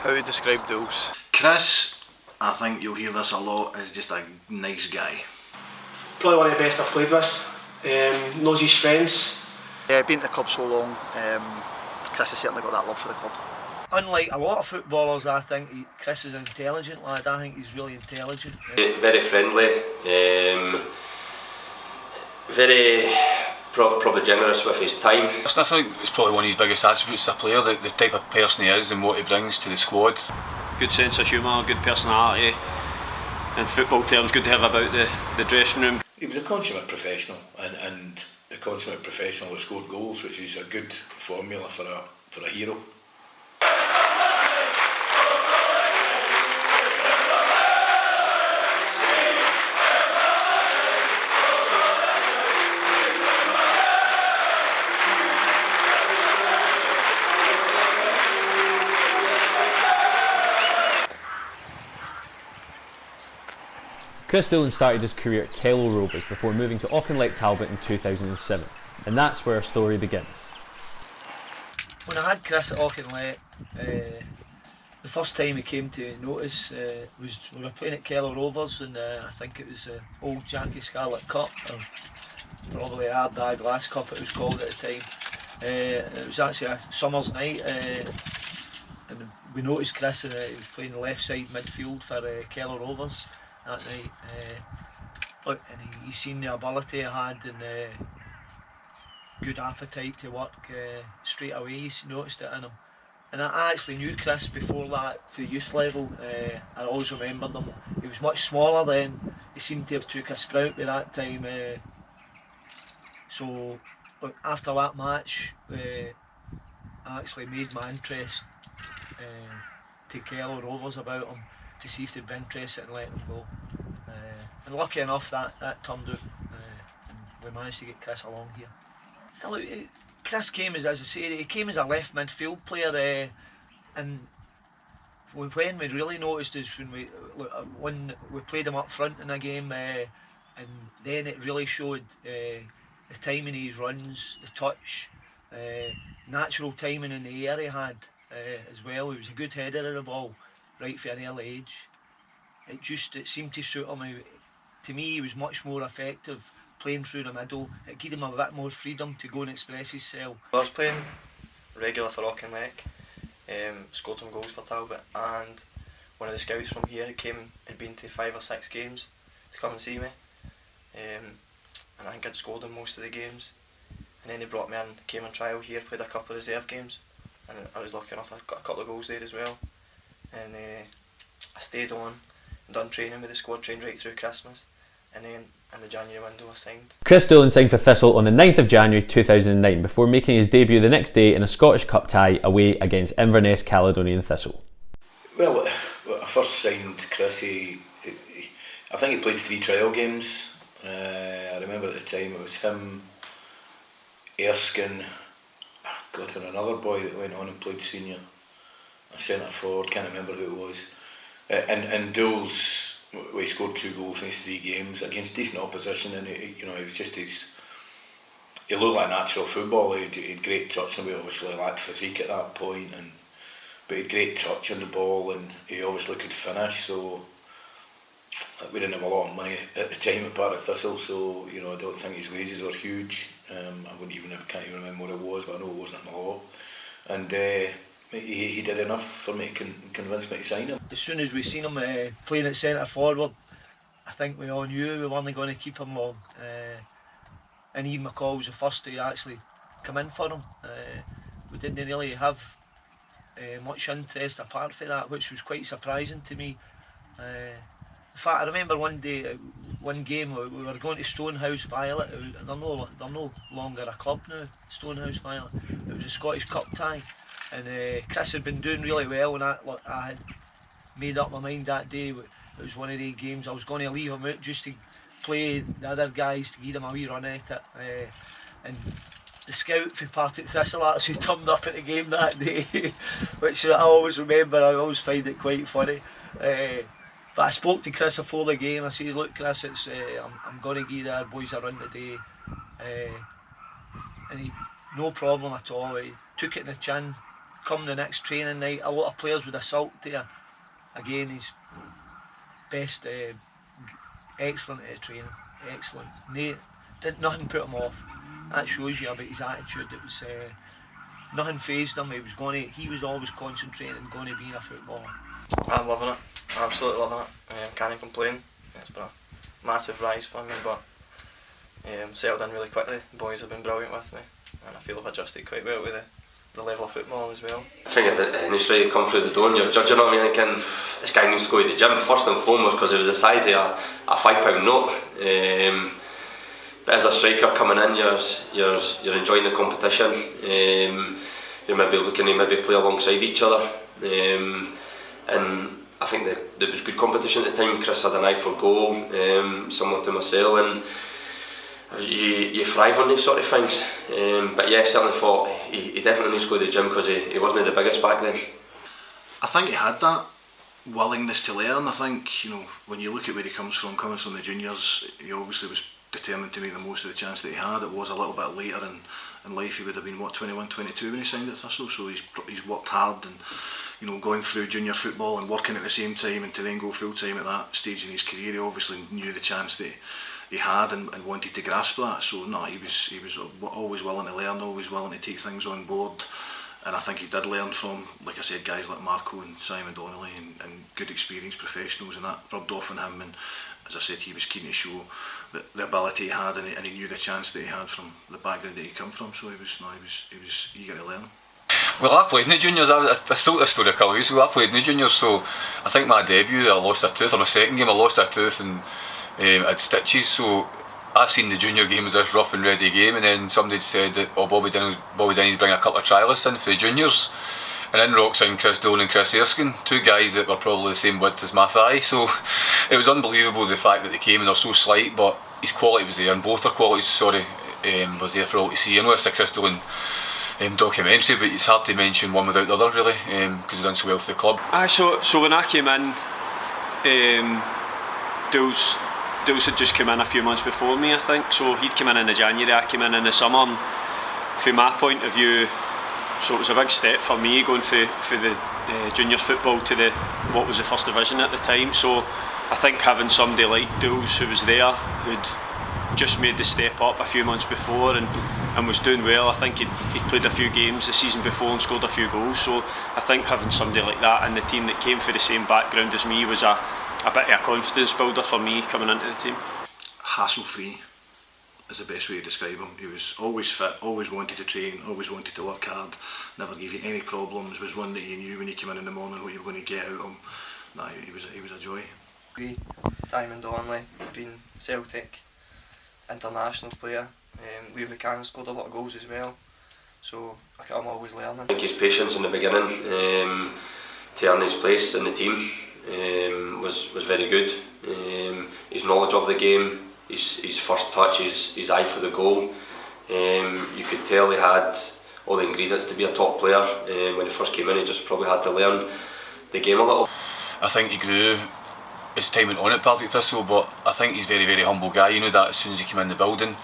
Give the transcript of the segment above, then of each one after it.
How would you describe Dools? Kris, I think you'll hear this a lot, is just a nice guy. Probably one of the best I've played with. Knows his strengths. Yeah, been at the club so long, Kris has certainly got that love for the club. Unlike a lot of footballers, I think Kris is an intelligent lad. I think he's really intelligent. Very friendly, very probably generous with his time. I think it's probably one of his biggest attributes as a player, the type of person he is and what he brings to the squad. Good sense of humour, good personality. In football terms, good to have about the dressing room. He was a consummate professional and a consummate professional who scored goals, which is a good formula for a hero. Kris Doolan started his career at Kello Rovers before moving to Auchinleck Talbot in 2007, and that's where our story begins. When I had Kris at Auchinleck, the first time he came to notice was we were playing at Kello Rovers, and I think it was the old Jackie Scarlet Cup, or probably Ardagh Glass Cup it was called at the time. It was actually a summer's night, and we noticed Kris, he was playing the left side midfield for Kello Rovers that night. And he seen the ability I had and good appetite to work straight away. He noticed it in him. And I actually knew Kris before that for youth level. I always remembered him. He was much smaller then. He seemed to have took a sprout by that time. So after that match, I actually made my interest to Kello Rovers about him, to see if they'd be interested in letting him go. And lucky enough that turned out, and we managed to get Kris along here. Look, Kris came as I say, he came as a left midfield player, and when we really noticed is when we played him up front in a game, and then it really showed the timing of his runs, the touch, natural timing in the air he had as well. He was a good header of the ball right from an early age. It seemed to suit him. To me, he was much more effective playing through the middle. It gave him a bit more freedom to go and express himself. I was playing regular for Auchinleck, scored some goals for Talbot, and one of the scouts from here came, had been to 5 or 6 games to come and see me, and I think I'd scored in most of the games, and then they brought me in, came on trial here, played a couple of reserve games, and I was lucky enough, I got a couple of goals there as well, and I stayed on, done training with the squad, trained right through Christmas, and then in the January window I signed. Kris Doolan signed for Thistle on the 9th of January 2009 before making his debut the next day in a Scottish Cup tie away against Inverness Caledonian Thistle. Well, when I first signed Kris, I think he played 3 trial games. I remember at the time it was him, Erskine, and another boy that went on and played senior, a centre forward, can't remember who it was. And Dools, he scored 2 goals in his 3 games against decent opposition, and he was just he looked like natural football. He had great touch, and we obviously lacked physique at that point, but he had great touch on the ball, and he obviously could finish. So we didn't have a lot of money at the time at Partick Thistle, so I don't think his wages were huge. I can't even remember what it was, but I know it wasn't a lot. And he did enough for me to convince me to sign him. As soon as we seen him playing at centre forward, I think we all knew we weren't going to keep him long. And Ian McCall was the first to actually come in for him. We didn't really have much interest apart from that, which was quite surprising to me. In fact, I remember one game we were going to Stonehouse Violet. They're no longer a club now, Stonehouse Violet. It was a Scottish Cup tie, and Kris had been doing really well, and I had made up my mind that day. It was one of the games I was going to leave him out just to play the other guys to give them a wee run at it. And the scout for Partick Thistle actually turned up at the game that day, which I always remember. I always find it quite funny. But I spoke to Kris before the game. I said, "Look, Kris, I'm going to give the boys a run today," and he, no problem at all. He took it in the chin, come the next training night, a lot of players would assault there. Again, he's best, excellent at training, excellent. Nothing put him off. That shows you about his attitude. It was nothing fazed him. He was always concentrating on going to being a footballer. I'm loving it, absolutely loving it. Can't complain. It's been a massive rise for me, but settled in really quickly. The boys have been brilliant with me, and I feel I've adjusted quite well with the level of football as well. I think initially you come through the door and you're judging on me thinking this guy needs to go to the gym first and foremost because he was the size of a £5 note. But as a striker coming in, you're enjoying the competition. You're maybe looking to play alongside each other. And I think that there was good competition at the time. Kris had an eye for goal, similar to myself, and you thrive on these sort of things. But yeah, I certainly thought he definitely needs to go to the gym because he wasn't the biggest back then. I think he had that willingness to learn. I think, when you look at where he comes from, coming from the juniors, he obviously was determined to make the most of the chance that he had. It was a little bit later in life. He would have been 21, 22 when he signed at Thistle, so he's worked hard, and going through junior football and working at the same time, and to then go full time at that stage in his career, he obviously knew the chance that he had and wanted to grasp that. So no, he was always willing to learn, always willing to take things on board, and I think he did learn from, like I said, guys like Marco and Simon Donnelly and good experienced professionals, and that rubbed off on him. And as I said, he was keen to show the ability he had, and he knew the chance that he had from the background that he come from. So he was eager to learn. Well, I played in the juniors. I told this story a couple of years ago. I played in the juniors, so I think my debut I lost a tooth, or my second game I lost a tooth and had stitches. So I seen the junior game as this rough and ready game, and then somebody said that Bobby Denny's bring a couple of trialists in for the juniors, and in rocks in Kris Doolan and Chris Ayrshire, two guys that were probably the same width as my thigh. So it was unbelievable the fact that they came and they're so slight, but his quality was there, and both their qualities was there for all to see. I know it's a Kris Doolan documentary, but it's hard to mention one without the other, really, because they've done so well for the club. So when I came in, Dools had just come in a few months before me, I think. So he'd come in the January, I came in the summer. And from my point of view, so it was a big step for me going for the juniors football to what was the first division at the time. So I think having somebody like Dools who was there, who'd just made the step up a few months before and was doing well. I think he'd played a few games the season before and scored a few goals. So I think having somebody like that in the team that came from the same background as me was a bit of a confidence builder for me coming into the team. Hassle-free is the best way to describe him. He was always fit, always wanted to train, always wanted to work hard, never gave you any problems, was one that you knew when you came in the morning what you were going to get out of him. Nah, he was a joy. Simon Donnelly, been Celtic international player. Liam Buchanan scored a lot of goals as well, so I'm always learning. I think his patience in the beginning to earn his place in the team was very good. His knowledge of the game, his first touch, his eye for the goal. You could tell he had all the ingredients to be a top player. When he first came in, he just probably had to learn the game a little. I think he grew as time went on at Partick Thistle, but I think he's a very, very humble guy. You know that as soon as he came in the building.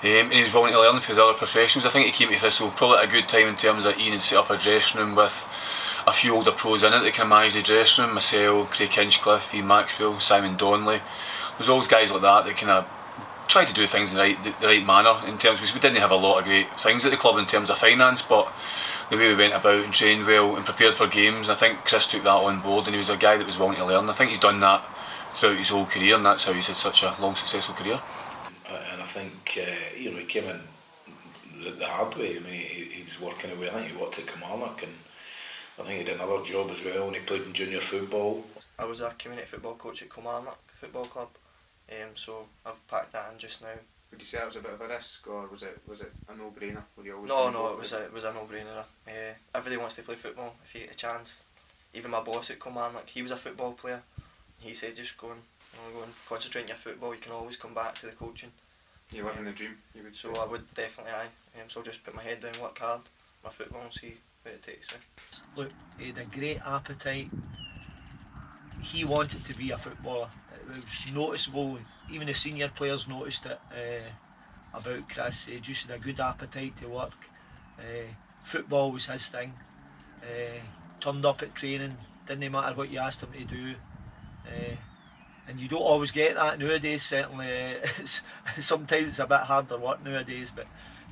And he was willing to learn from the other professionals. I think he came to Thistle probably at a good time in terms of Ian had set up a dressing room with a few older pros in it that can manage the dressing room. Myself, Craig Hinchcliffe, Ian Maxwell, Simon Donnelly. There's always guys like that kind of try to do things in the right manner, in terms, because we didn't have a lot of great things at the club in terms of finance, but the way we went about and trained well and prepared for games, I think Kris took that on board, and he was a guy that was willing to learn. I think he's done that throughout his whole career, and that's how he's had such a long, successful career. And I think he came in the hard way. I mean, he was working away. I think he worked at Kilmarnock, and I think he did another job as well, and he played in junior football. I was a community football coach at Kilmarnock Football Club, so I've packed that in just now. Would you say it was a bit of a risk, or was it a no-brainer? No, it was a no-brainer. Everybody wants to play football if you get the chance. Even my boss at Kilmarnock, he was a football player. He said just go and concentrate on your football. You can always come back to the coaching. You live in the dream, you would say. So I would definitely, so I'll just put my head down, work hard, my football, and see where it takes me. Look, he had a great appetite. He wanted to be a footballer. It was noticeable. Even the senior players noticed it about Kris. He just had a good appetite to work. Football was his thing. turned up at training, didn't matter what you asked him to do. And you don't always get that nowadays, certainly. Sometimes it's a bit harder work nowadays, but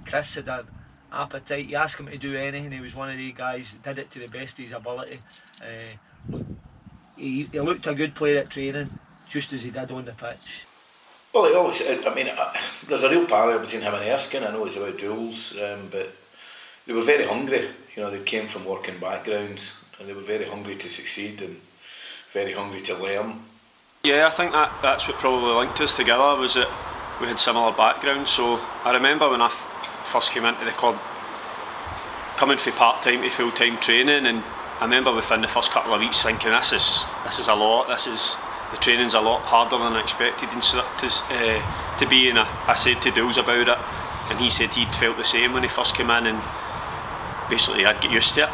Kris had an appetite. You ask him to do anything, he was one of the guys that did it to the best of his ability. He looked a good player at training, just as he did on the pitch. Well, he always, I mean, there's a real parallel between him and Erskine. I know it's about duels, but they were very hungry. You know, they came from working backgrounds, and they were very hungry to succeed and very hungry to learn. Yeah, I think that's what probably linked us together, was that we had similar backgrounds. So I remember when I first came into the club, coming from part-time to full-time training, and I remember within the first couple of weeks thinking, this is a lot, the training's a lot harder than I expected to be, and I said to Dools about it, and he said he'd felt the same when he first came in, and basically I'd get used to it,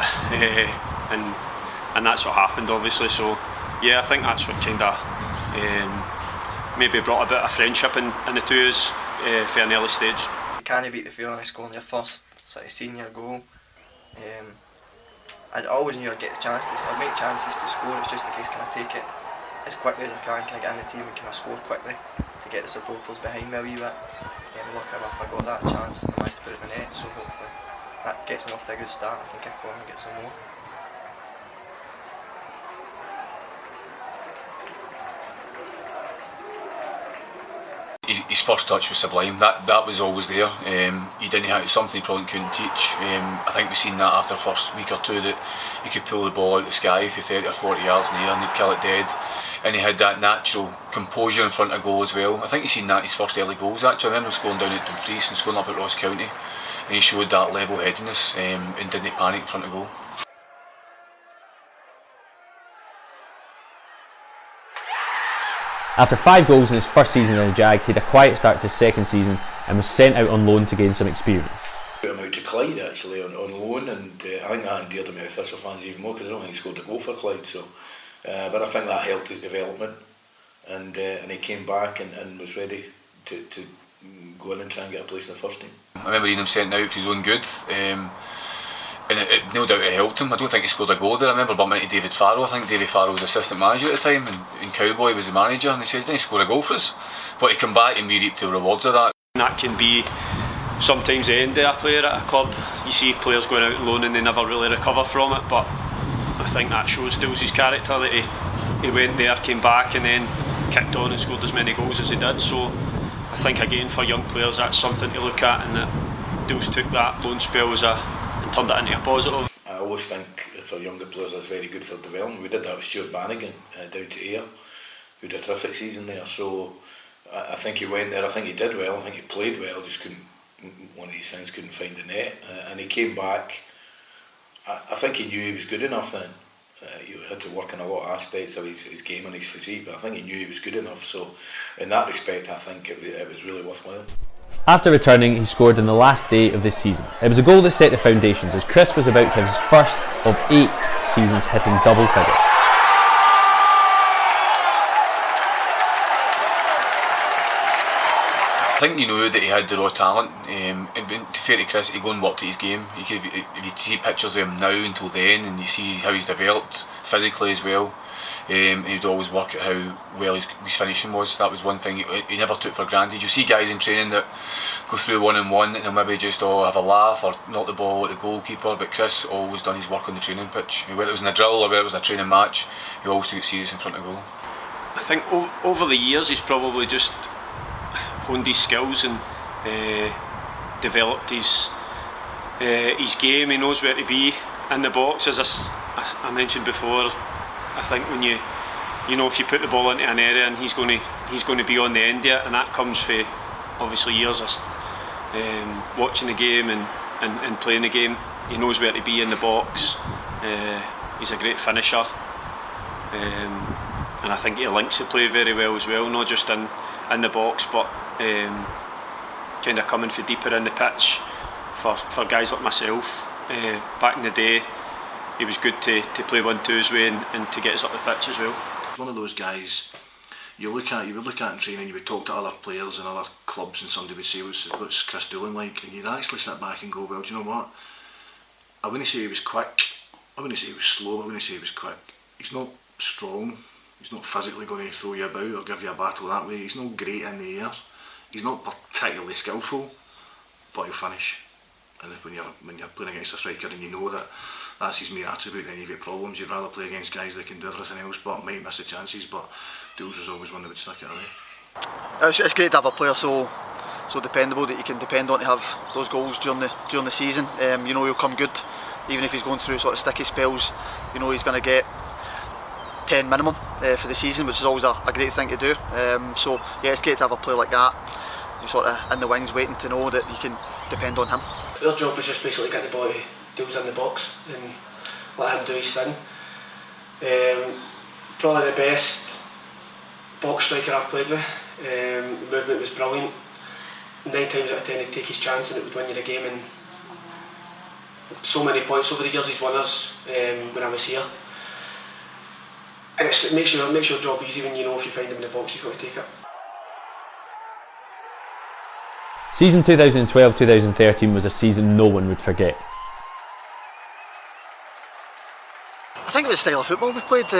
and that's what happened, obviously. So yeah, I think that's what kind of maybe brought a bit of friendship in the two of us for an early stage. You can't beat the feeling of scoring your first sort of senior goal. I always knew I'd get the chances. I'd make chances to score. It's just a case, can I take it as quickly as I can I get in the team, and can I score quickly to get the supporters behind me a wee bit. Lucky enough I got that chance and I managed to put it in the net, so hopefully that gets me off to a good start. I can kick on and get some more. His first touch was sublime. That was always there. He didn't have something he probably couldn't teach. I think we've seen that after the first week or two, that he could pull the ball out of the sky for 30 or 40 yards in the air and he'd kill it dead. And he had that natural composure in front of goal as well. I think you've seen that in his first early goals actually. I remember scoring down at Dumfries and scoring up at Ross County, and he showed that level-headedness and didn't panic in front of goal. After 5 goals in his first season as a Jag, he had a quiet start to his second season and was sent out on loan to gain some experience. Put him out to Clyde actually on loan, and I think that endeared him with Thistle fans even more, because I don't think he scored a goal for Clyde. So, but I think that helped his development, and he came back and was ready to go in and try and get a place in the first team. I remember seeing him sent out for his own good. And it no doubt it helped him. I don't think he scored a goal there. I remember bumping into David Farrell. I think David Farrell was assistant manager at the time, and Cowboy was the manager, and he said, didn't score a goal for us. But he came back and we reaped the rewards of that. That can be sometimes the end of a player at a club. You see players going out on loan and they never really recover from it, but I think that shows Dools' character, that he went there, came back and then kicked on and scored as many goals as he did. So I think again for young players that's something to look at, and that Dools took that loan spell and turned it into a positive. I always think for younger players that's very good for development. We did that with Stuart Bannigan down to Ayr, who had a terrific season there. So I think he went there, I think he did well, I think he played well, just couldn't, one of these things, couldn't find the net, and he came back. I think he knew he was good enough then. He had to work on a lot of aspects of his game and his physique, but I think he knew he was good enough. So in that respect I think it was really worthwhile. After returning, he scored on the last day of this season. It was a goal that set the foundations, as Kris was about to have his first of 8 seasons hitting double figures. I think you know that he had the raw talent. To fair to Kris, he go and work to his game. If you see pictures of him now until then, and you see how he's developed physically as well, he'd always work at how well his finishing was. That was one thing he never took for granted. You see guys in training that go through 1-on-1 and they'll maybe just have a laugh or knock the ball at the goalkeeper, but Kris always done his work on the training pitch. Whether it was in a drill or whether it was a training match, he always took it serious in front of goal. I think over the years he's probably just honed his skills and developed his game. He knows where to be in the box, as I mentioned before. I think when you know if you put the ball into an area and he's going to be on the end of it, and that comes for obviously years of watching the game and playing the game. He knows where to be in the box. He's a great finisher, and I think he links the play very well as well, not just in the box, but kind of coming for deeper in the pitch for guys like myself. Back in the day, he was good to play 1-2s with and to get us up the pitch as well. One of those guys you would look at in training, you would talk to other players and other clubs, and somebody would say, what's Kris Doolan like? And you'd actually sit back and go, well, do you know what? I wouldn't say he was quick, I wouldn't say he was slow, but I wouldn't say he was quick. He's not strong, he's not physically going to throw you about or give you a battle that way. He's not great in the air, he's not particularly skillful, but he'll finish. And if when you're playing against a striker and you know that that's his main attribute, then you've got problems. You'd rather play against guys that can do everything else but might miss the chances, but Dools was always one that would stick it away. It's great to have a player so dependable that you can depend on to have those goals during the season. You know he'll come good, even if he's going through sort of sticky spells. You know he's going to get 10 minimum for the season, which is always a great thing to do. So yeah, it's great to have a player like that. You're sort of in the wings waiting to know that you can depend on him. Their job was just basically get the ball to Dools in the box and let him do his thing. Probably the best box striker I've played with. The movement was brilliant. 9 times out of 10 he'd take his chance and it would win you the game, and so many points over the years he's won us when I was here. And it makes your job easy when you know if you find him in the box he's got to take it. Season 2012-2013 was a season no one would forget. I think it was the style of football we played.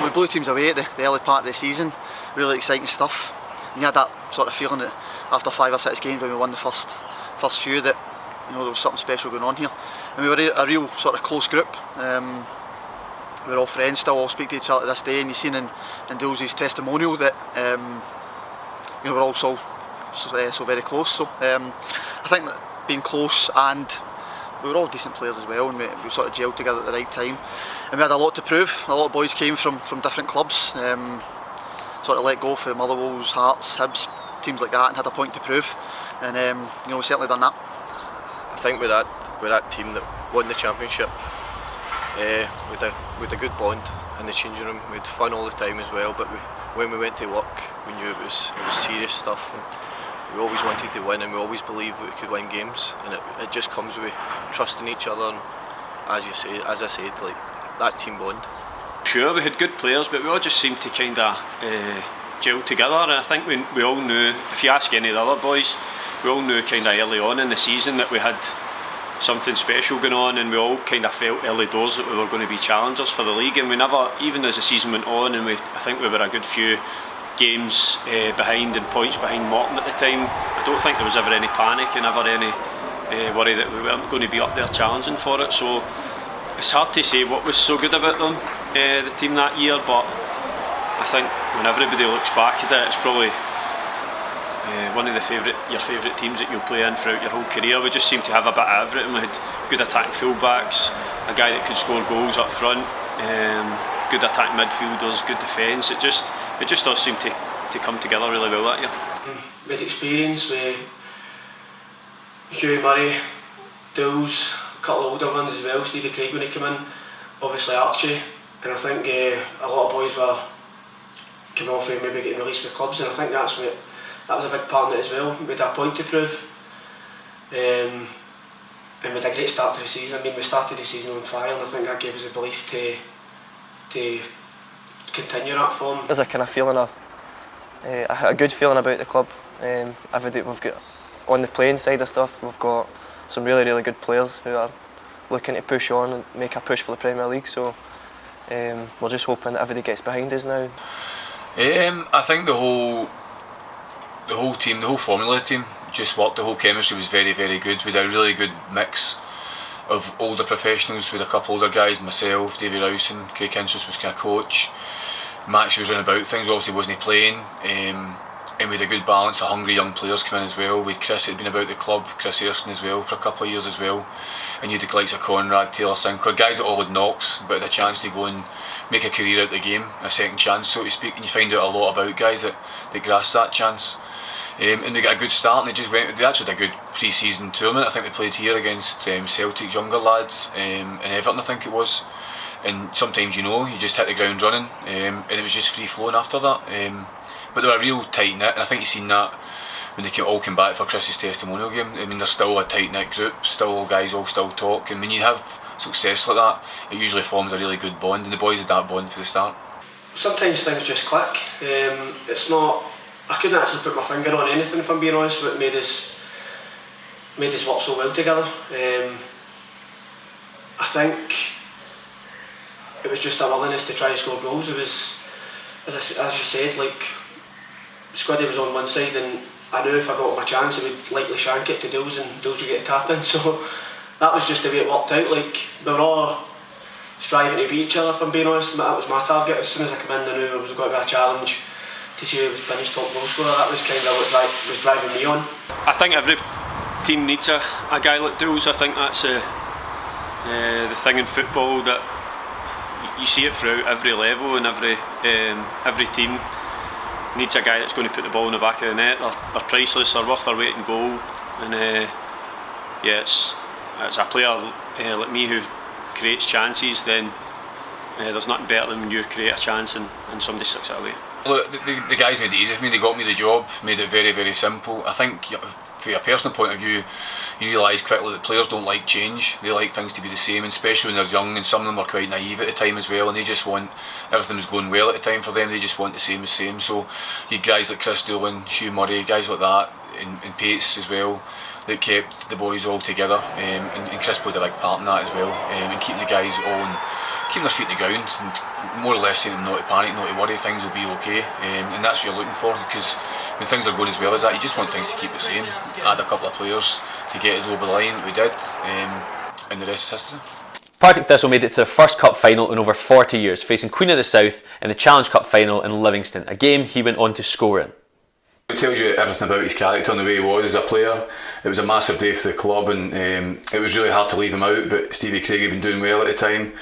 We blew teams away at the early part of the season, really exciting stuff. And you had that sort of feeling that after 5 or 6 games when we won the first few that there was something special going on here. And we were a real sort of close group. We were all friends, still all speak to each other to this day. And you've seen in Dools' testimonial that we're all so very close. So I think that being close, and we were all decent players as well, and we sort of gelled together at the right time. And we had a lot to prove. A lot of boys came from different clubs, sort of let go for Motherwell's, Hearts, Hibs, teams like that, and had a point to prove. And we certainly done that. I think with that team that won the championship, we had a good bond in the changing room. We had fun all the time as well. But when we went to work, we knew it was serious stuff. And we always wanted to win, and we always believed we could win games. And it just comes with trusting each other. And as I said, like that team bond. Sure, we had good players, but we all just seemed to kind of gel together. And I think we all knew, if you ask any of the other boys, we all knew kind of early on in the season that we had something special going on, and we all kind of felt early doors that we were going to be challengers for the league. And we never, even as the season went on, and I think we were a good few games behind and points behind Morton at the time, I don't think there was ever any panic and ever any worry that we weren't going to be up there challenging for it. So it's hard to say what was so good about them, the team that year, but I think when everybody looks back at it, it's probably one of your favourite teams that you'll play in throughout your whole career. We just seemed to have a bit of everything. We had good attacking full-backs, a guy that could score goals up front, good attacking midfielders, good defence. It just all seemed to come together really well that year. We had experience with Hughie Murray, Dools, a couple of older ones as well, Stevie Craig when he came in, obviously Archie, and I think a lot of boys were coming off and maybe getting released for clubs, and I think that was a big part of it as well. We had a point to prove, and we had a great start to the season. I mean, we started the season on fire, and I think that gave us the belief to continue that form. There's a kind of feeling of a good feeling about the club. Every day we've got, on the playing side of stuff, we've got some really good players who are looking to push on and make a push for the Premier League. So we're just hoping that everybody gets behind us now. I think the whole team, the whole formula team just worked. The whole chemistry was very good. We had a really good mix of older professionals. We had a couple older guys, myself, Davy Rowson, Craig Hinchcliffe was kind of coach. Max was running about things, obviously wasn't playing. And we had a good balance of hungry young players coming in as well. We had Chris had been about the club, Chris Ayrshire as well for a couple of years as well. And you had the likes of Conrad, Taylor Sinclair, guys that all had knocks but had a chance to go and make a career out of the game, a second chance so to speak, and you find out a lot about guys that grasp that chance. And they got a good start, and they actually had a good pre-season tournament. I think they played here against Celtic's younger lads and Everton I think it was. And sometimes you just hit the ground running, and it was just free flowing after that. But they were a real tight knit, and I think you've seen that when they all came back for Kris's testimonial game. I mean, they're still a tight knit group, still all guys all still talk, and when you have success like that, it usually forms a really good bond, and the boys had that bond for the start. Sometimes things just click. It's not. I couldn't actually put my finger on anything if I'm being honest, but it made us work so well together. I think it was just a willingness to try to score goals. It was, as you said, like Squiddy was on one side, and I knew if I got my chance, I would likely shank it to Dools, and Dools would get a tap in. So that was just the way it worked out. Like, they were all striving to beat each other, if I'm being honest. That was my target. As soon as I came in, I knew it was going to be a challenge to see who would finish top goal scorer. That was kind of what was driving me on. I think every team needs a guy like Dools. I think that's the thing in football, that you see it throughout every level, and every team needs a guy that's going to put the ball in the back of the net. They're priceless, they're worth their weight in goal, and it's a player like me who creates chances, then there's nothing better than when you create a chance and somebody sucks it away. Look, the guys made it easy for me. They got me the job, made it very, very simple. I think from a personal point of view, you realise quickly that players don't like change. They like things to be the same, especially when they're young, and some of them are quite naive at the time as well, and they just want, everything's going well at the time for them, they just want the same as same. So you guys like Kris Doolan, Hugh Murray, guys like that, and Pates as well, that kept the boys all together, and Kris played a big part in that as well, and keeping the guys all in, keeping their feet on the ground, and more or less saying them not to panic, not to worry, things will be okay, and that's what you're looking for, because when things are going as well as that, you just want things to keep the same. Add a couple of players to get us over the line that we did, and the rest is history. Partick Thistle made it to the first cup final in over 40 years, facing Queen of the South in the Challenge Cup final in Livingston, a game he went on to score in. It tells you everything about his character and the way he was as a player. It was a massive day for the club, and it was really hard to leave him out, but Stevie Craig had been doing well at the time,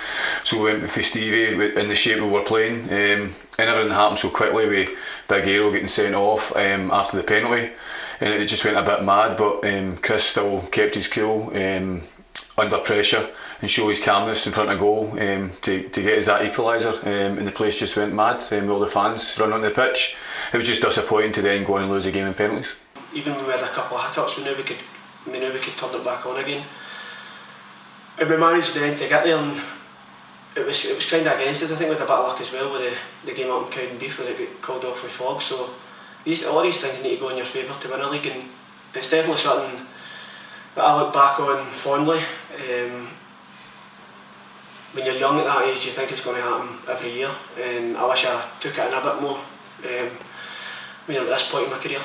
so we went for Stevie in the shape we were playing, and everything happened so quickly with Big Aero getting sent off after the penalty, and it just went a bit mad, but Kris still kept his cool under pressure and show his calmness in front of goal to get us that equaliser, and the place just went mad with all the fans running on the pitch. It was just disappointing to then go on and lose the game in penalties. Even when we had a couple of hiccups, we knew we could turn it back on again, and we managed then to get there, and it was kind of against us. I think we had a bit of luck as well with the game up in Cowdenbeath where it got called off with fog, so all these things need to go in your favour to win a league, and it's definitely something that I look back on fondly. When you're young at that age, you think it's going to happen every year, and I wish I took it in a bit more when I'm at this point in my career.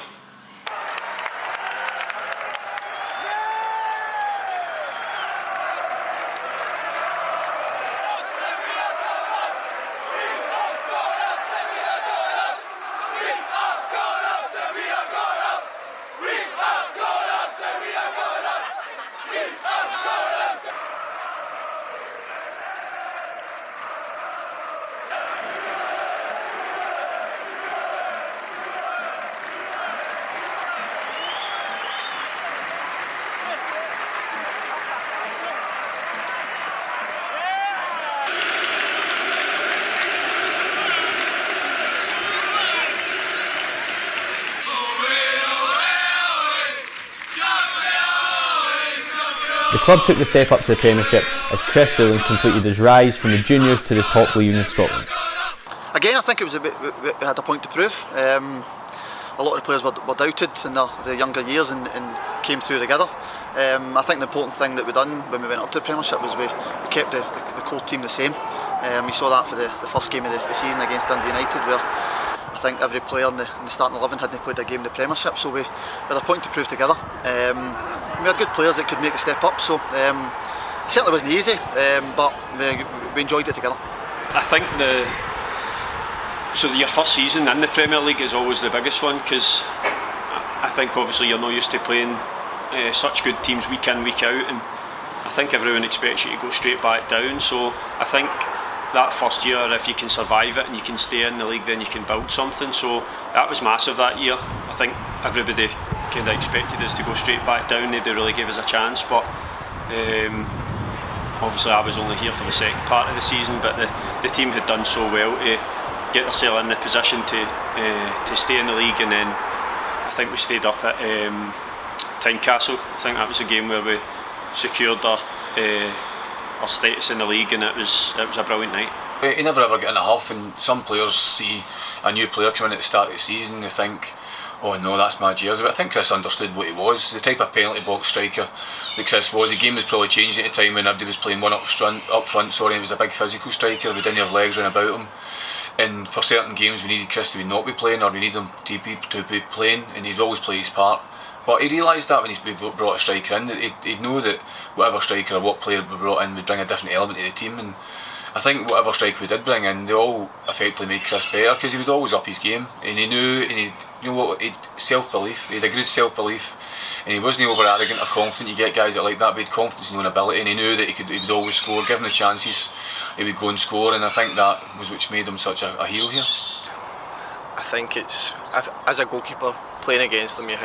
The club took the step up to the Premiership as Kris Doolan completed his rise from the juniors to the top league in Scotland. Again, I think it was a bit, we had a point to prove. A lot of the players were doubted in the younger years and came through together. I think the important thing that we done when we went up to the Premiership was we kept the core team the same. We saw that for the first game of the season against Dundee United, where I think every player in the starting 11 hadn't played a game in the Premiership, so we had a point to prove together. We had good players that could make the step up, so it certainly wasn't easy, but we enjoyed it together. I think your first season in the Premier League is always the biggest one, because I think obviously you're not used to playing such good teams week in, week out, and I think everyone expects you to go straight back down. So I think that first year, if you can survive it and you can stay in the league, then you can build something. So that was massive that year. I think everybody kind of expected us to go straight back down. Nobody really gave us a chance, but obviously I was only here for the second part of the season, but the team had done so well to get themselves in the position to stay in the league, and then I think we stayed up at Tynecastle. I think that was a game where we secured our status in the league, and it was a brilliant night. You never ever get in a huff, and some players see a new player come in at the start of the season, they think, oh no, that's mad years. But I think Kris understood what he was, the type of penalty box striker that Kris was. The game was probably changing at the time when everybody was playing one up front. It was a big physical striker. We didn't have legs running about him. And for certain games, we needed Kris to not be playing, or we needed him to be playing, and he'd always play his part. But he realised that when he brought a striker in, that he'd know that whatever striker or what player we brought in would bring a different element to the team. And I think whatever striker we did bring in, they all effectively made Kris better, because he would always up his game, and he knew, and he self-belief. He had a good self-belief, and he wasn't over arrogant or confident. You get guys that like that, but he had confidence in his own ability, and he knew that he would always score. Given the chances, he would go and score, and I think that was which made him such a hero here. I think it's, as a goalkeeper playing against him, you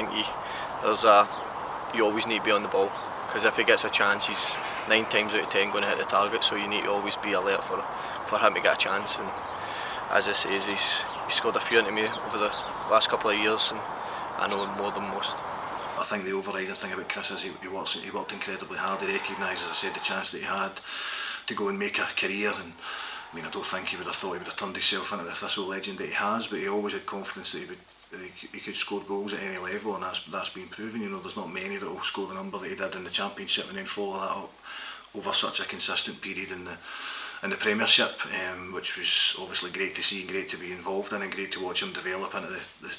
always need to be on the ball, because if he gets a chance, he's 9 times out of 10 going to hit the target, so you need to always be alert for him to get a chance. And as I say, he's scored a few into me over the last couple of years, and I know more than most. I think the overriding thing about Kris is he worked incredibly hard. He recognised, as I said, the chance that he had to go and make a career, and I mean, I don't think he would have thought he would have turned himself into the Thistle legend that he has, but he always had confidence that he could score goals at any level, and that's been proven. You know, there's not many that will score the number that he did in the Championship and then follow that up over such a consistent period in the Premiership, which was obviously great to see and great to be involved in, and great to watch him develop into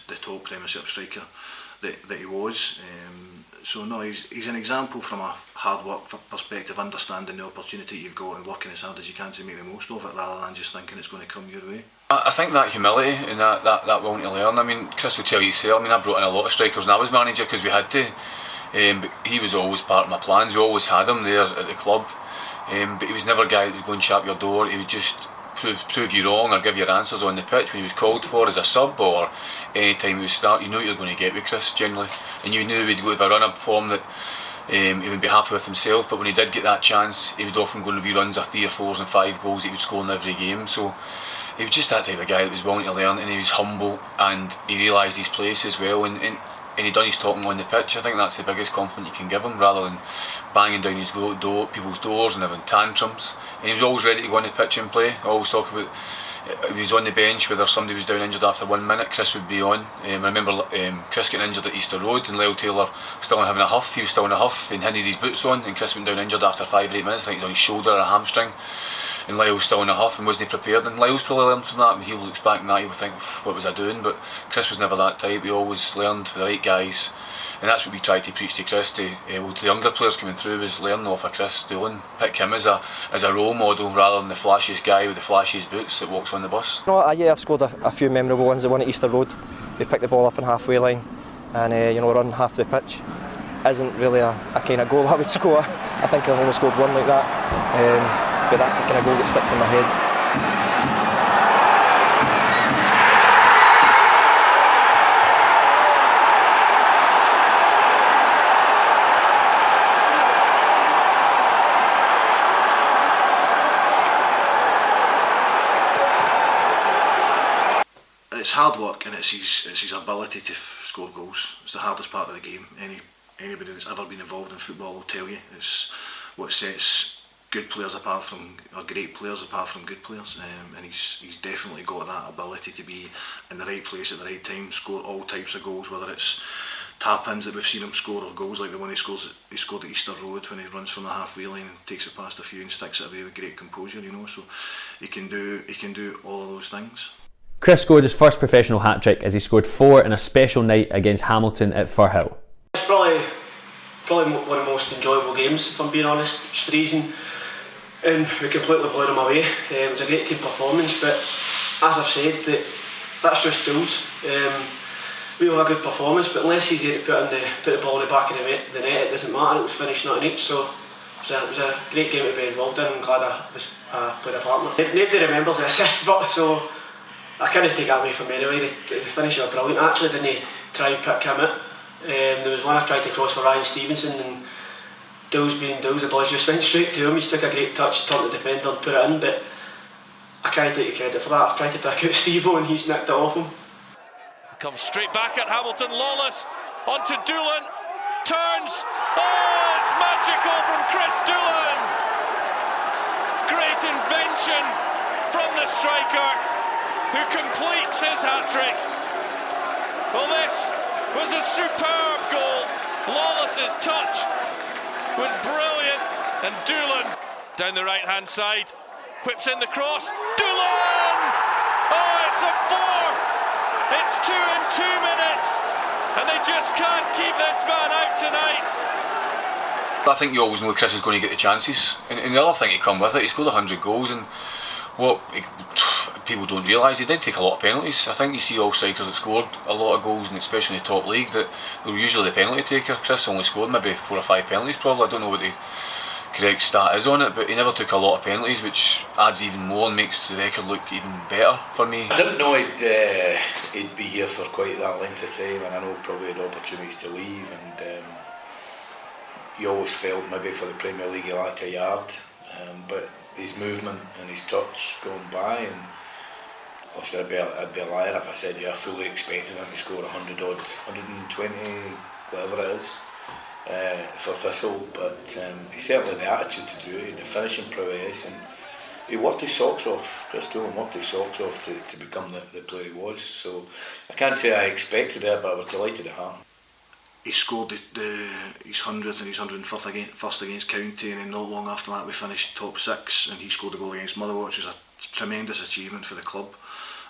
the top Premiership striker that he was. So no, he's an example from a hard work perspective, understanding the opportunity you've got and working as hard as you can to make the most of it, rather than just thinking it's going to come your way. I think that humility and that willing to learn. I mean, Kris will tell you himself. I mean, I brought in a lot of strikers when I was manager because we had to. But he was always part of my plans. We always had him there at the club. But he was never a guy that would go and shut your door. He would just prove you wrong or give your answers on the pitch when he was called for as a sub, or any time he would start. You knew what you were going to get with Kris generally, and you knew he'd go to a run-up form that he would be happy with himself. But when he did get that chance, he would often go and reruns of 3 or 4s and 5 goals that he would score in every game. So he was just that type of guy that was willing to learn, and he was humble, and he realised his place as well, and he done his talking on the pitch. I think that's the biggest compliment you can give him, rather than banging down his people's doors and having tantrums. And he was always ready to go on the pitch and play. I always talk about, he was on the bench, whether somebody was down injured after 1 minute, Kris would be on. I remember Kris getting injured at Easter Road, and Lyle Taylor still having a huff. He was still in a huff and had his boots on, and Kris went down injured after 5 or 8 minutes. I think he was on his shoulder or a hamstring, and Lyle was still in a huff and wasn't prepared. And Lyle's probably learned from that. When he looks back on that, he would think, what was I doing? But Kris was never that type. He always learned for the right guys, and that's what we tried to preach to Kris. To the younger players coming through, was learn off of Kris Doolan, pick him as a role model rather than the flashiest guy with the flashiest boots that walks on the bus. No, I've scored a few memorable ones. The one at Easter Road, we picked the ball up on halfway line and run half the pitch. Isn't really a kind of goal I would score. I think I've only scored one like that. But that's the kind of goal that sticks in my head. It's hard work, and it's his ability to score goals. It's the hardest part of the game. Anybody that's ever been involved in football will tell you it's what sets good players apart from, or great players apart from good players, and he's definitely got that ability to be in the right place at the right time, score all types of goals, whether it's tap-ins that we've seen him score, or goals like the one he scored at Easter Road when he runs from the halfway line and takes it past a few and sticks it away with great composure. So he can do all of those things. Kris scored his first professional hat-trick as he scored 4 in a special night against Hamilton at Firhill. It's probably one of the most enjoyable games, if I'm being honest. It was freezing and we completely blew them away. It was a great team performance, but as I've said, that's just Dools. We have a good performance, but unless he's here to put the ball in the back of the net, it doesn't matter. It was finished not in each, so it was a great game to be involved in. I'm glad I played a part in it. Nobody remembers the assist, but so I kind of take that away from anyway. The finishes were brilliant. I actually didn't try and pick him out. There was one I tried to cross for Ryan Stevenson, and Dools being Dools, the ball just went straight to him. He took a great touch, turned the defender and put it in, but I can't take the credit for that. I've tried to pick out Steve-O and he's nicked it off him. Comes straight back at Hamilton, lawless, onto Doolan, turns, oh, it's magical from Kris Doolan! Great invention from the striker, who completes his hat-trick. Well, this was a superb goal. Lawless's touch was brilliant, and Doolan down the right hand side whips in the cross. Doolan! Oh, it's a fourth! It's 2 in 2 minutes, and they just can't keep this man out tonight. I think you always know Kris is going to get the chances, and the other thing to come with it, he scored 100 goals, and what people don't realise, he did take a lot of penalties. I think you see all strikers that scored a lot of goals, and especially in the top league, that they were usually the penalty taker. Kris only scored maybe 4 or 5 penalties probably. I don't know what the correct stat is on it, but he never took a lot of penalties, which adds even more and makes the record look even better for me. I didn't know he'd be here for quite that length of time, and I know probably had opportunities to leave, and you always felt maybe for the Premier League he lacked a yard, but his movement and his touch going by, and obviously I'd be a liar if I said I fully expected him to score 100 odd, 120, whatever it is, for Thistle, but he certainly had the attitude to do it, the finishing prowess, and he worked his socks off. Kris Doolan worked his socks off to become the player he was, so I can't say I expected it, but I was delighted it happened. He scored his 100th and his 101st against County, and then not long after that we finished top 6, and he scored a goal against Motherwell, which was a tremendous achievement for the club,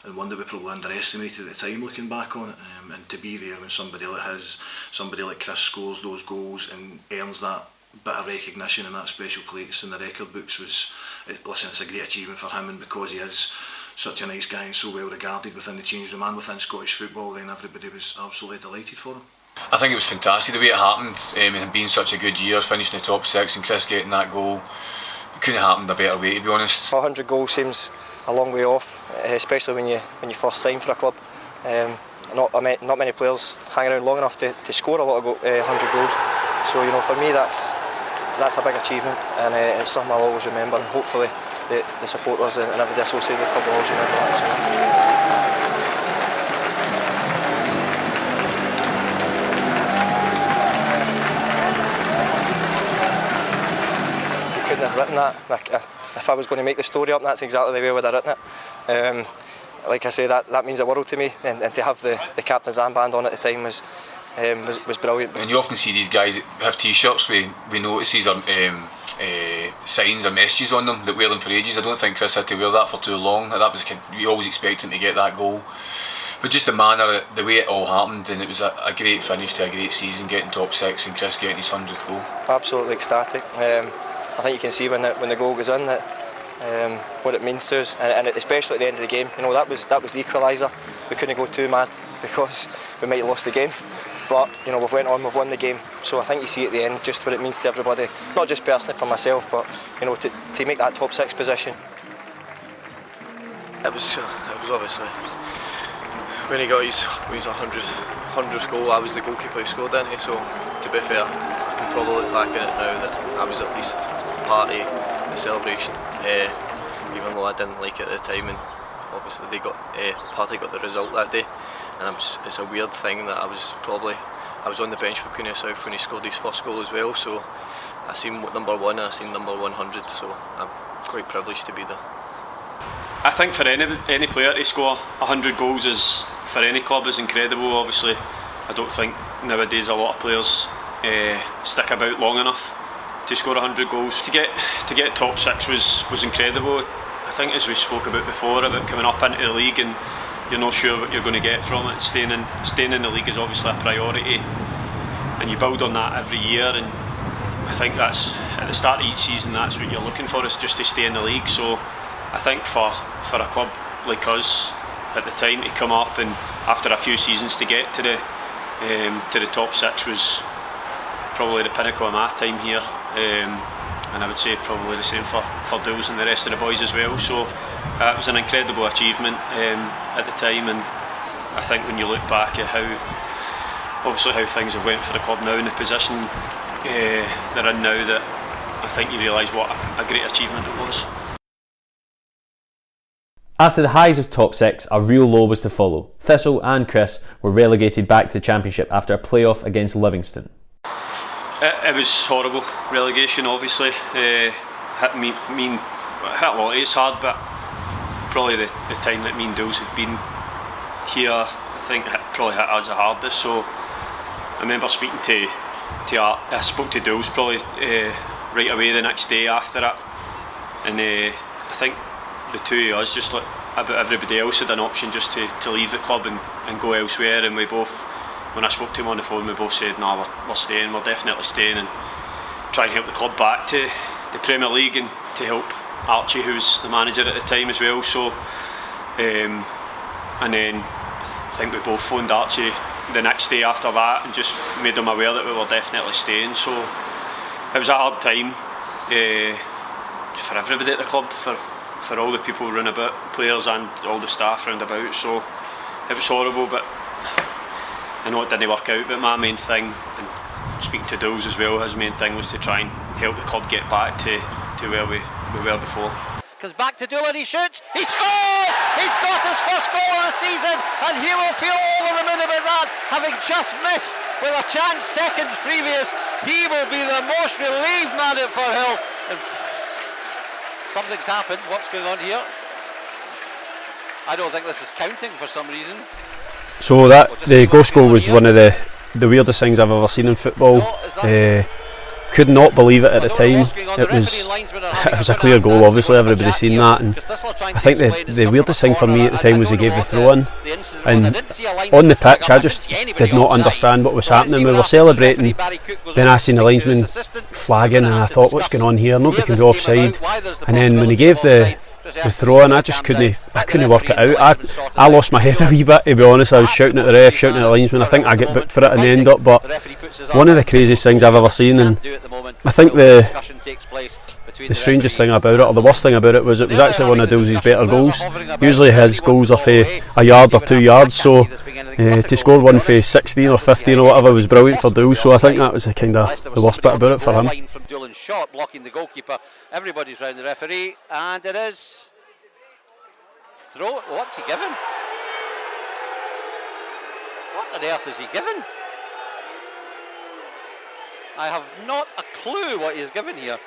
and one that we probably underestimated at the time looking back on it, and to be there when somebody like Kris scores those goals and earns that bit of recognition and that special place in the record books it's a great achievement for him, and because he is such a nice guy and so well regarded within the change room and within Scottish football, then everybody was absolutely delighted for him. I think it was fantastic the way it happened, and being such a good year, finishing the top 6 and Kris getting that goal. It couldn't have happened a better way, to be honest. 100 goals seems a long way off, especially when you first sign for a club. Not many players hang around long enough to score a lot of 100 goals. So for me that's a big achievement, and it's something I'll always remember, and hopefully the supporters and everybody associated with the club will always remember that as well. Have written that. If I was going to make the story up, that's exactly the way I would have written it. Like I say, that means the world to me, and to have the captain's armband on at the time was brilliant. And you often see these guys that have t-shirts with notices or signs or messages on them that wear them for ages. I don't think Kris had to wear that for too long. You always expect him to get that goal. But just the manner, the way it all happened, and it was a great finish to a great season, getting top 6 and Kris getting his 100th goal. Absolutely ecstatic. I think you can see when the goal goes in that what it means to us, and especially at the end of the game. That was the equaliser. We couldn't go too mad because we might have lost the game, but we've went on, we've won the game. So I think you see at the end just what it means to everybody, not just personally for myself, but to make that top 6 position. It was obviously when he got his 100th goal, I was the goalkeeper who scored, didn't he? So to be fair, I can probably look back at it now that I was at least part of the celebration, even though I didn't like it at the time, and obviously Partick got the result that day, and it's a weird thing that I was on the bench for Queen of South when he scored his first goal as well, so I seen number 1 and I seen number 100, so I'm quite privileged to be there. I think for any player to score 100 goals for any club is incredible. Obviously I don't think nowadays a lot of players stick about long enough to score 100 goals. To get top 6 was incredible. I think, as we spoke about before, about coming up into the league and you're not sure what you're going to get from it. Staying in the league is obviously a priority, and you build on that every year, and I think that's at the start of each season, that's what you're looking for, is just to stay in the league. So I think for a club like us at the time to come up and after a few seasons to get to the top 6 was probably the pinnacle of my time here, and I would say probably the same for Dools and the rest of the boys as well. So it was an incredible achievement at the time, and I think when you look back at how things have went for the club now and the position they're in now, that I think you realise what a great achievement it was. After the highs of top 6, a real low was to follow. Thistle and Kris were relegated back to the Championship after a playoff against Livingston. It was horrible. Relegation obviously hit it's hard, but probably the time that me and Dools had been here, I think it probably hit us the hardest. So I remember speaking to Art. I spoke to Dools probably right away the next day after it, and I think the two of us, just like about everybody else, had an option just to leave the club and go elsewhere, and we both, when I spoke to him on the phone, we both said, no, we're staying, we're definitely staying, and try and help the club back to the Premier League and to help Archie, who was the manager at the time as well. So and then I think we both phoned Archie the next day after that and just made him aware that we were definitely staying. So it was a hard time for everybody at the club, for all the people round about, players and all the staff round about. So it was horrible, but I know it didn't work out. But my main thing, and speaking to Dools as well, his main thing was to try and help the club get back to where we were before. Comes back to Doolan, he shoots, he scores! He's got his first goal of the season, and he will feel over the moon about that, having just missed with a chance seconds previous. He will be the most relieved man at Firhill. Something's happened. What's going on here? I don't think this is counting for some reason. So that the goal score was one of the weirdest things I've ever seen in football. Could not believe it at the time. It was a clear goal, obviously everybody's seen that, and I think the weirdest thing for me at the time was he gave the throw in, and on the pitch I just did not understand what was happening. We were celebrating, then I seen the linesman flagging, and I thought, what's going on here? Nobody can be offside. And then when he gave the throw in, I couldn't work it out. I lost my head a wee bit, to be honest. I was shouting at the ref, shouting at the linesman. I think I get booked for it in the end up, but one of the craziest things I've ever seen. And I think the strangest thing about it, or the worst thing about it, was actually one of Dools' better goals. Usually his goals are for a yard or 2 yards, so to score one for 16 or 15 or whatever was brilliant for Dools. So I think that was kind of the worst bit about it for him. From Doolan's shot, blocking the goalkeeper. Everybody's round the referee, and it is throw. What's he given? What on earth is he given? I have not a clue what he's given here.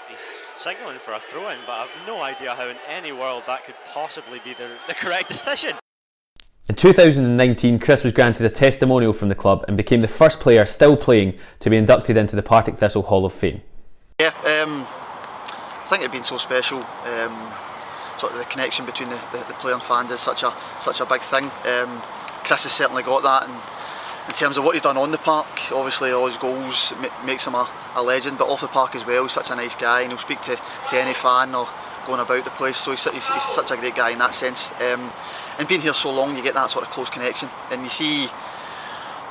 He's signalling for a throw-in, but I've no idea how in any world that could possibly be the correct decision. In 2019, Kris was granted a testimonial from the club and became the first player still playing to be inducted into the Partick Thistle Hall of Fame. Yeah, I think it's been so special. Sort of the connection between the player and fans is such a big thing. Kris has certainly got that, and in terms of what he's done on the park, obviously all his goals makes him a legend, but off the park as well, he's such a nice guy, and he'll speak to any fan or going about the place, so he's such a great guy in that sense. And being here so long, you get that sort of close connection, and you see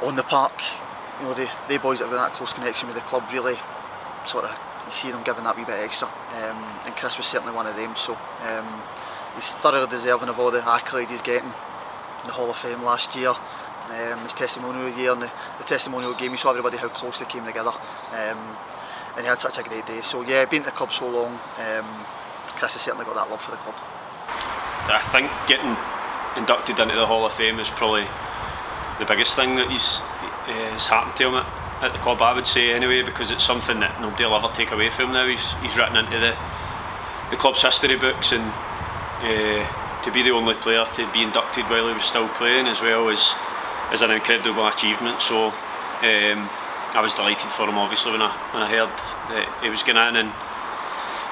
on the park, you know, the boys that have got that close connection with the club, really sort of, you see them giving that wee bit extra, and Kris was certainly one of them. So he's thoroughly deserving of all the accolades he's getting in the Hall of Fame last year. His testimonial year and the testimonial game, you saw everybody how close they came together, and he had such a great day. So yeah, being at the club so long, Kris has certainly got that love for the club. I think getting inducted into the Hall of Fame is probably the biggest thing that has happened to him at the club, I would say anyway, because it's something that nobody will ever take away from him now. He's written into the club's history books, and to be the only player to be inducted while he was still playing as well is an incredible achievement. So I was delighted for him, obviously, when I heard that he was going in, and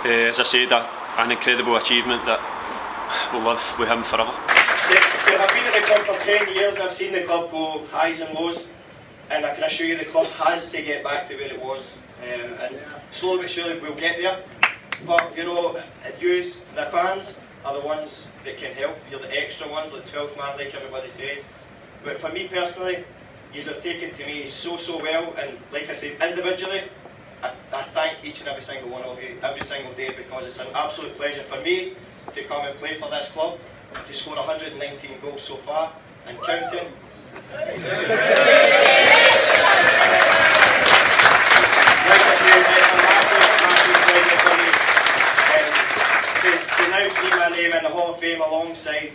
as I said, an incredible achievement that will live with him forever. I've been at the club for 10 years. I've seen the club go highs and lows, and I can assure you the club has to get back to where it was, and slowly but surely we'll get there. But you know, you, the fans, are the ones that can help. You're the extra ones, the 12th man, like everybody says. But for me personally, you have taken to me so well, and like I said, individually, I thank each and every single one of you every single day, because it's an absolute pleasure for me to come and play for this club, and to score 119 goals so far and counting. Like I said, it's a massive pleasure for me to now see my name in the Hall of Fame alongside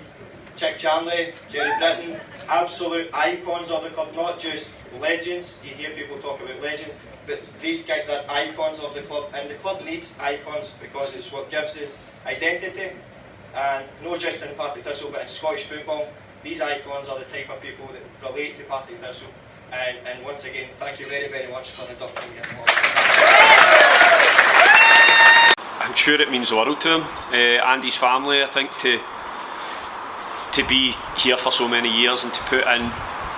Chick Charnley, Jerry Britton, absolute icons of the club, not just legends. You hear people talk about legends, but these guys, they're icons of the club, and the club needs icons because it's what gives us identity, and not just in Partick Thistle but in Scottish football. These icons are the type of people that relate to Partick Thistle, And once again, thank you very, very much for inducting me. I'm sure it means the world to him and his family. I think to be here for so many years and to put in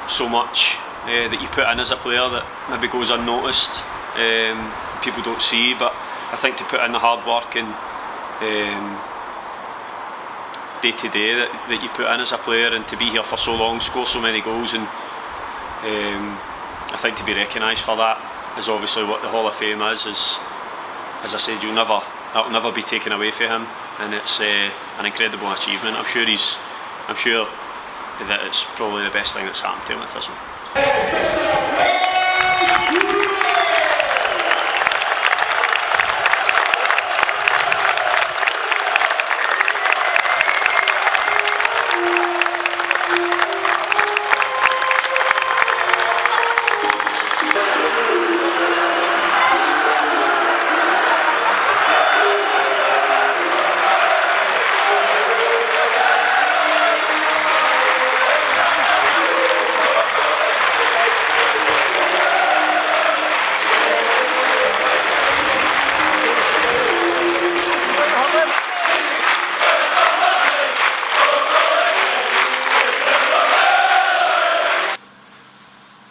so much that you put in as a player that maybe goes unnoticed, people don't see, but I think to put in the hard work and day to day that you put in as a player, and to be here for so long, score so many goals, and I think to be recognised for that is obviously what the Hall of Fame is. As I said, that'll never be taken away from him, and it's an incredible achievement. I'm sure that it's probably the best thing that's happened to him with Thistle.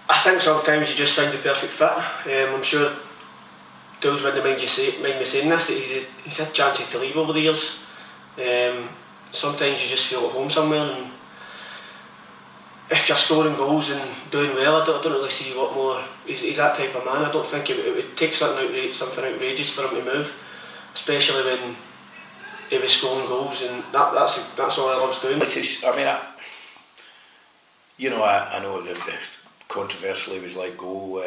I think sometimes you just find the perfect fit. I'm sure Dools wouldn't mind me saying this, that he's had chances to leave over the years. Sometimes you just feel at home somewhere, and if you're scoring goals and doing well, I don't really see what more. He's that type of man. I don't think it would take something outrageous for him to move, especially when he was scoring goals, and that's all he loves doing. I know that controversially was like go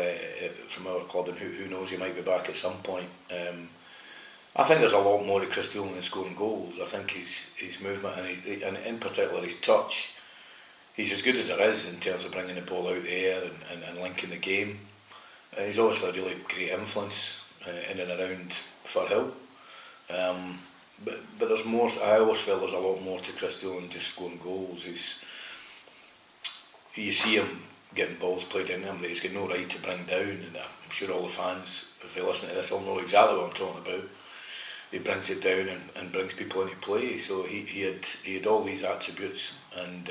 from our club, and who knows, he might be back at some point. I think there's a lot more to Kris Doolan than scoring goals. I think his movement and in particular his touch, he's as good as there is in terms of bringing the ball out there and linking the game. He's obviously a really great influence in and around Firhill. But there's more. I always feel there's a lot more to Kris Doolan than just scoring goals. You see him getting balls played in him that he's got no right to bring down, and I'm sure all the fans, if they listen to this, will know exactly what I'm talking about. He brings it down and brings people into play. So he had all these attributes, and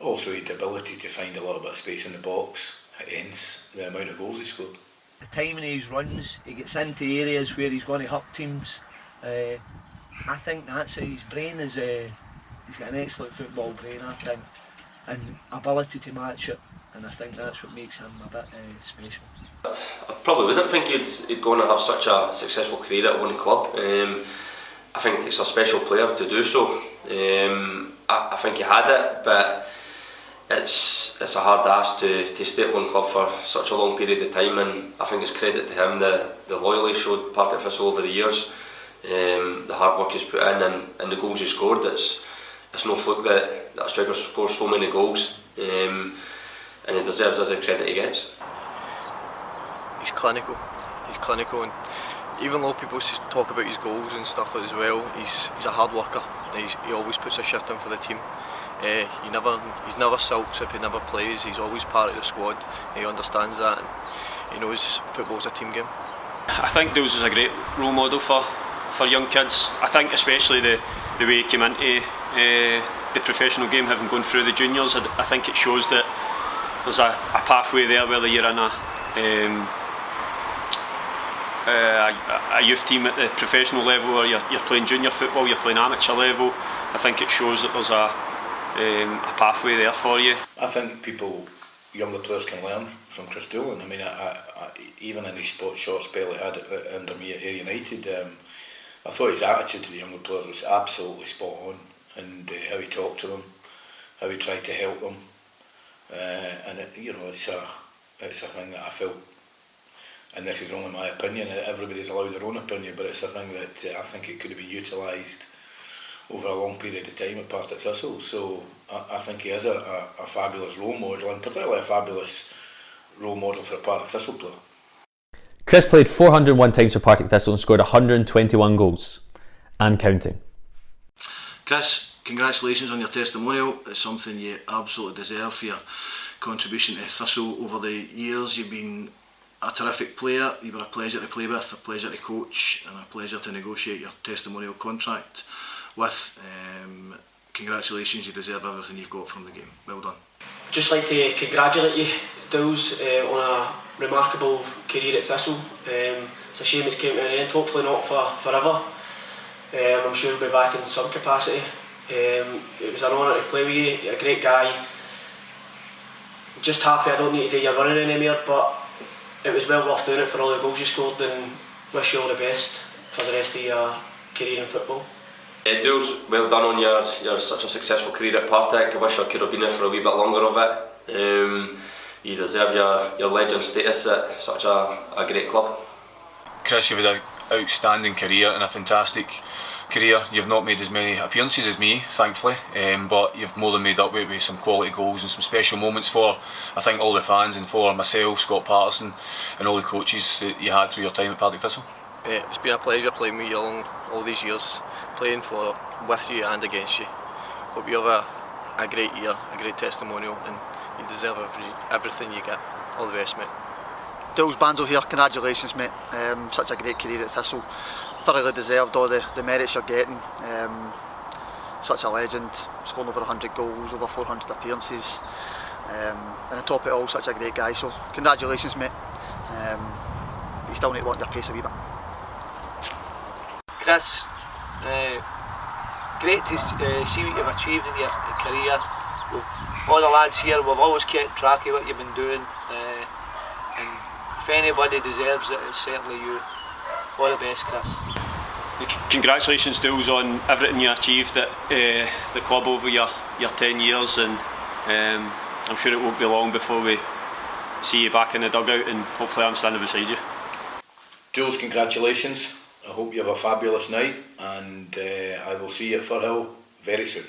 also he had the ability to find a little bit of space in the box, hence the amount of goals he scored. The timing of his runs, he gets into areas where he's going to hurt teams. I think that's it. His brain is he's got an excellent football brain, I think, and ability to match it, and I think that's what makes him a bit special. I probably wouldn't think he'd go on to have such a successful career at one club. I think it takes a special player to do so. I think he had it, but it's a hard ask to stay at one club for such a long period of time, and I think it's credit to him the loyalty he showed Partick Thistle over the years, the hard work he's put in, and the goals he scored. It's no fluke that a striker scores so many goals, and he deserves every credit he gets. He's clinical, and even though people talk about his goals and stuff as well, he's a hard worker. He always puts a shift in for the team. He's never sulks if he never plays. He's always part of the squad. He understands that, and he knows football's a team game. I think Dools is a great role model for young kids. I think especially the way he came into the professional game, having gone through the juniors. I think it shows that there's a pathway there, whether you're in a youth team at the professional level, or you're playing junior football, you're playing amateur level. I think it shows that there's a pathway there for you. I think younger players can learn from Kris Doolan. I mean, even in his short spell he had under me at Ayr United, I thought his attitude to the younger players was absolutely spot on, and how he talked to them, how he tried to help them, and it's a thing that I felt, and this is only my opinion, everybody's allowed their own opinion, but it's a thing that I think it could have been utilised over a long period of time at Partick Thistle. So I think he is a fabulous role model, and particularly a fabulous role model for a Partick Thistle player. Kris played 401 times for Partick Thistle and scored 121 goals and counting. Kris, congratulations on your testimonial. It's something you absolutely deserve for your contribution to Thistle over the years. You've been a terrific player, you were a pleasure to play with, a pleasure to coach and a pleasure to negotiate your testimonial contract with. Congratulations, you deserve everything you've got from the game. Well done. Just like to congratulate you, Dools, on a remarkable career at Thistle. It's a shame it's came to an end, hopefully not for forever. I'm sure we'll be back in some capacity. It was an honour to play with you, you're a great guy. Just happy I don't need to do your running anymore, but it was well worth doing it for all the goals you scored, and wish you all the best for the rest of your career in football. Dools, well done on your such a successful career at Partick. I wish I could have been there for a wee bit longer of it. You deserve your legend status at such a great club. Kris, you've had an outstanding career and a fantastic career. You've not made as many appearances as me, thankfully, but you've more than made up with some quality goals and some special moments for, I think, all the fans and for myself, Scott Patterson, and all the coaches that you had through your time at Partick Thistle. It's been a pleasure playing with you all these years, playing with you and against you. Hope you have a great year, a great testimonial, and you deserve everything you get. All the best, mate. Dools Banzo here, congratulations, mate. Such a great career at Thistle. Thoroughly deserved all the merits you're getting. Such a legend, scoring over 100 goals, over 400 appearances. And on top of it all, such a great guy. So congratulations, mate. You still need to work your pace a wee bit. Kris, great to see what you've achieved in your career. All the lads here, we've always kept track of what you've been doing, and if anybody deserves it, it's certainly you. All the best, Kris. Congratulations, Dools, on everything you achieved at the club over your 10 years, and I'm sure it won't be long before we see you back in the dugout, and hopefully I'm standing beside you. Jules, congratulations. I hope you have a fabulous night, and I will see you at Firhill very soon.